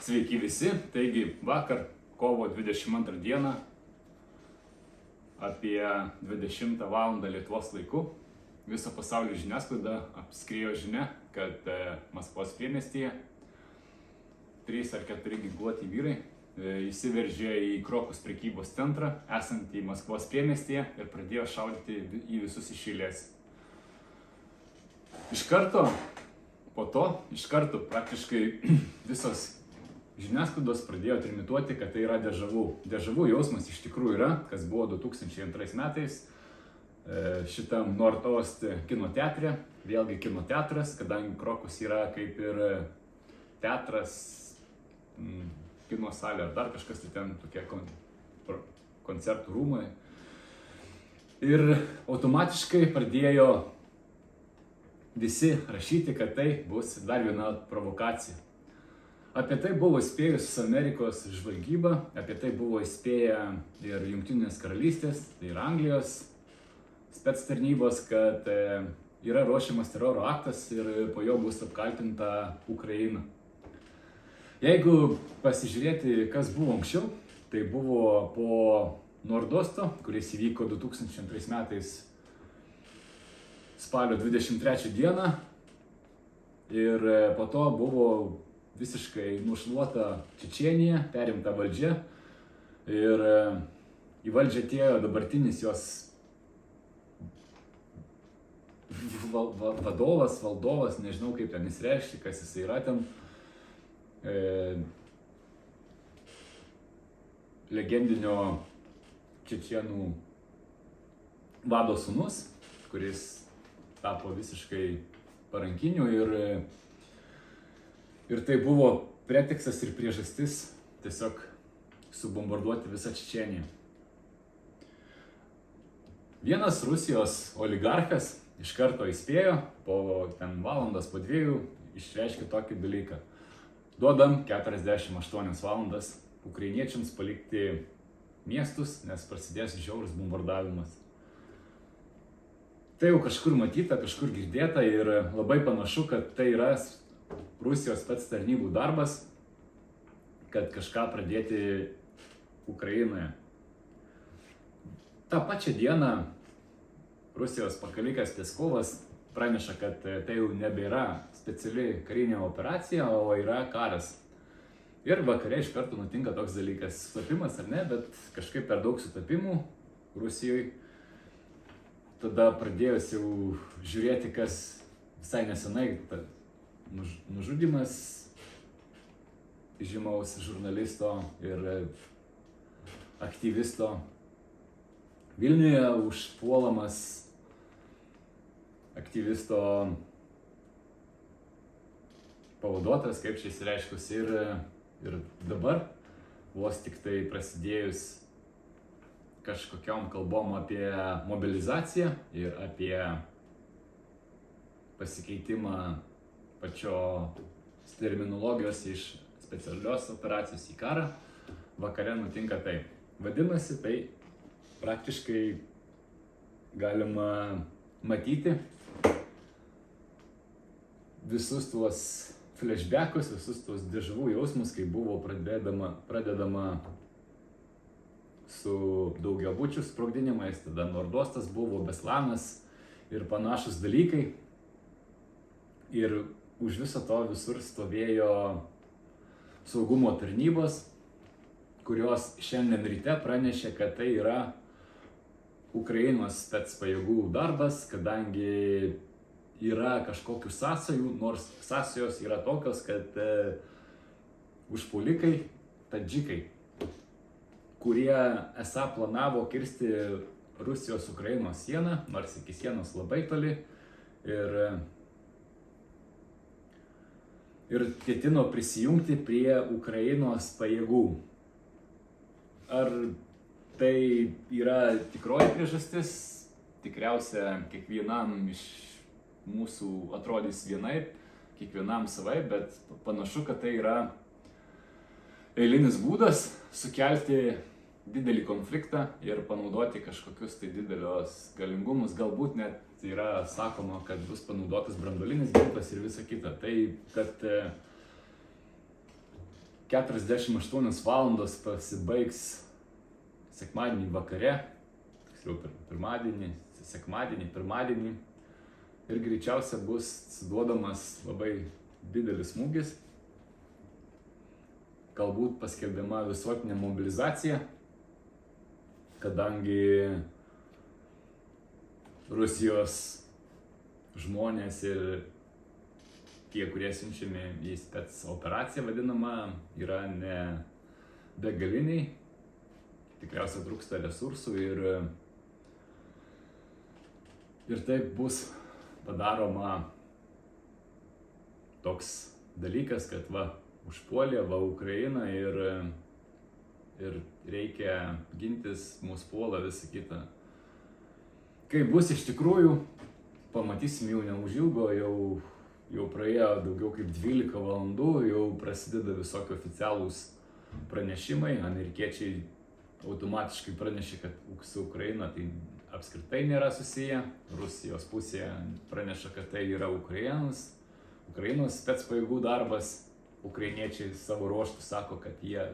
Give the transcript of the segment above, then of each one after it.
Sveiki visi, taigi vakar kovo 22 dieną apie 20 val. Lietuvos laiku viso pasaulio žiniasklaida apskriejo žinia, kad Maskvos priemestyje 3 ar 4 ginkluoti vyrai įsiveržė į Krokus prekybos centrą esantį Maskvos priemestyje ir pradėjo šaudyti į visus iš eilės. Iš karto praktiškai visos žiniasklaidos pradėjo trimituoti, kad tai yra dežavu. Dežavu jausmas iš tikrųjų yra, kas buvo 2002 metais šitam Nordost kino teatre. Vėlgi kino teatras, kadangi Krokus yra kaip ir teatras, kino salė ar dar kažkas, tai ten tokie koncertų rūmai. Ir automatiškai pradėjo visi rašyti, kad tai bus dar viena provokacija. Apie tai buvo įspėjus Amerikos žvalgyba, apie tai buvo įspėję ir Jungtinės karalystės, tai ir Anglijos spectarnybos, kad yra ruošiamas teroro aktas ir po jo bus apkaltinta Ukraina. Jeigu pasižiūrėti, kas buvo anksčiau, tai buvo po Nordosto, kuris įvyko 2002 metais spalio 23 dieną ir po to buvo visiškai nušluota Čečėnija, perimta valdžia ir į valdžią atėjo dabartinis jos valdovas, nežinau kaip ten jis reiškia, kas jis yra ten, legendinio čečėnų vado sūnus, kuris tapo visiškai parankiniu ir tai buvo pretekstas ir priežastis tiesiog subombarduoti visą Čečėniją. Vienas Rusijos oligarchas iš karto įspėjo, po valandas, po 2 išreiškė tokį dalyką. Duodam 48 valandas ukrainiečiams palikti miestus, nes prasidės žiaurus bombardavimas. Tai jau kažkur matyta, kažkur girdėta ir labai panašu, kad tai yra Rusijos spectarnybų darbas, kad kažką pradėti Ukrainoje. Ta pačia diena Rusijos pakalikas Peskovas praneša, kad tai jau nebėra speciali karinė operacija, o yra karas. Ir vakare iš karto nutinka toks dalykas, sutapimas ar ne, bet kažkaip per daug sutapimų Rusijoje. Tada pradėjus jau žiūrėti, kas visai nesenai, nužudymas žymaus žurnalisto ir aktyvisto. Vilniuje užpuolamas aktyvisto pavaduotojas, kaip čia išsireiškus, ir dabar vos tik tai prasidėjus kažkokiom kalbom apie mobilizaciją ir apie pasikeitimą pačios terminologijos iš specialios operacijos į karą, vakare nutinka taip. Vadinasi, tai praktiškai galima matyti visus tuos flashbackus, visus tuos dežavų jausmus, kai buvo pradedama su daugiabučių sprogdinimais, tada Nordostas buvo, Beslanas ir panašus dalykai. Ir už viso to visur stovėjo saugumo tarnybos, kurios šiandien ryte pranešė, kad tai yra Ukrainos specpajėgų darbas, kadangi yra kažkokių sąsajų, nors sąsajos yra tokios, kad užpuolikai, tadžikai, kurie esą planavo kirsti Rusijos-Ukrainos sieną, nors iki sienos labai toli, ir ketino prisijungti prie Ukrainos pajėgų. Ar tai yra tikroji priežastis? Tikriausia, kiekvienam iš mūsų atrodys vienaip, kiekvienam savaip, bet panašu, kad tai yra eilinis būdas sukelti didelį konfliktą ir panaudoti kažkokius tai didelios galingumus. Galbūt net yra sakoma, kad bus panaudotas branduolinis ginklas ir visa kita. Tai, kad 48 valandos pasibaigs sekmadienį vakare, tiksliau pirmadienį ir greičiausia bus duodamas labai didelis smūgis, galbūt paskelbiama visuotinė mobilizacija, kadangi Rusijos žmonės ir tie, kurie siunčiami į spec operaciją vadinamą, yra ne begaliniai, tikriausiai trūksta resursų ir taip bus padaroma toks dalykas, kad užpuolė Ukrainą ir reikia gintis, mūsų puola, visą kitą. Kai bus iš tikrųjų, pamatysim jau neužilgo, jau praėjo daugiau kaip 12 valandų, jau prasideda visokie oficialūs pranešimai, amerikiečiai automatiškai pranešė, kad su Ukraina tai apskritai nėra susiję, Rusijos pusė praneša, kad tai yra Ukrainos spec pajėgų darbas, ukrainiečiai savo ruožtų sako, kad jie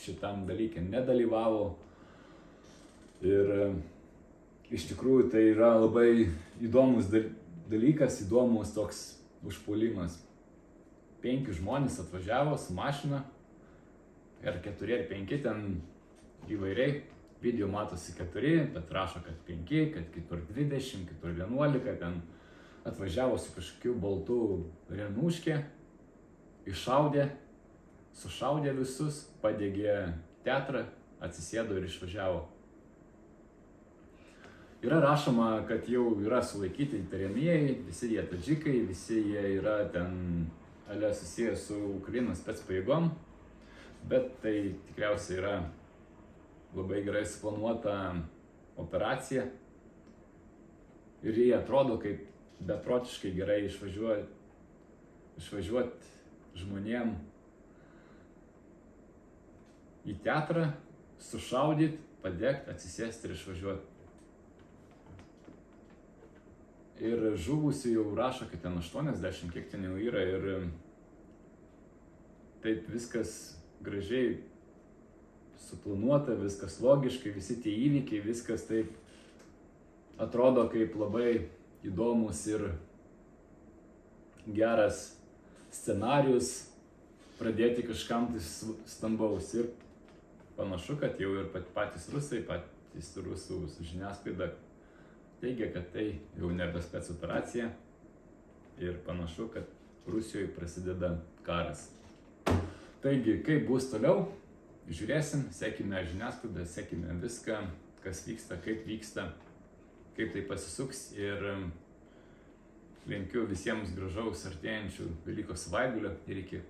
šitam dalykė nedalyvavo ir iš tikrųjų tai yra labai įdomus dalykas, įdomus toks užpuolimas. 5 žmonės atvažiavo su mašina, ar 4 ar 5 ten įvairiai. Video matosi 4, bet rašo, kad 5, kad kitur 20, kitur 11, ten atvažiavo su kažkokiu baltu Renuške, sušaudė visus, padegė teatrą, atsisėdo ir išvažiavo. Yra rašoma, kad jau yra sulaikyti įtariamieji, visi jie tadžikai, visi jie yra ten susiję su Ukrainos spec pajėgom, bet tai tikriausiai yra labai gerai suplanuota operacija ir jie atrodo kaip beprotiškai gerai išvažiuot žmonėm į teatrą, sušaudyt, padegt, atsisėsti ir išvažiuot. Ir žuvusių jau rašo, kad ten 80, kiek ten jau yra ir taip viskas gražiai suplanuota, viskas logiškai, visi tie įvykiai, viskas taip atrodo kaip labai įdomus ir geras scenarijus pradėti kažkam tai stambaus. Ir panašu, kad jau ir patys rusų žiniasklaida teigia, kad tai jau nebe spec operacija ir panašu, kad Rusijoje prasideda karas. Taigi, kaip bus toliau? Žiūrėsim, sekime žiniasklaidą, sekime viską, kas vyksta, kaip tai pasisuks ir linkiu visiems gražaus artėjančių Velykų savaitgalio ir iki.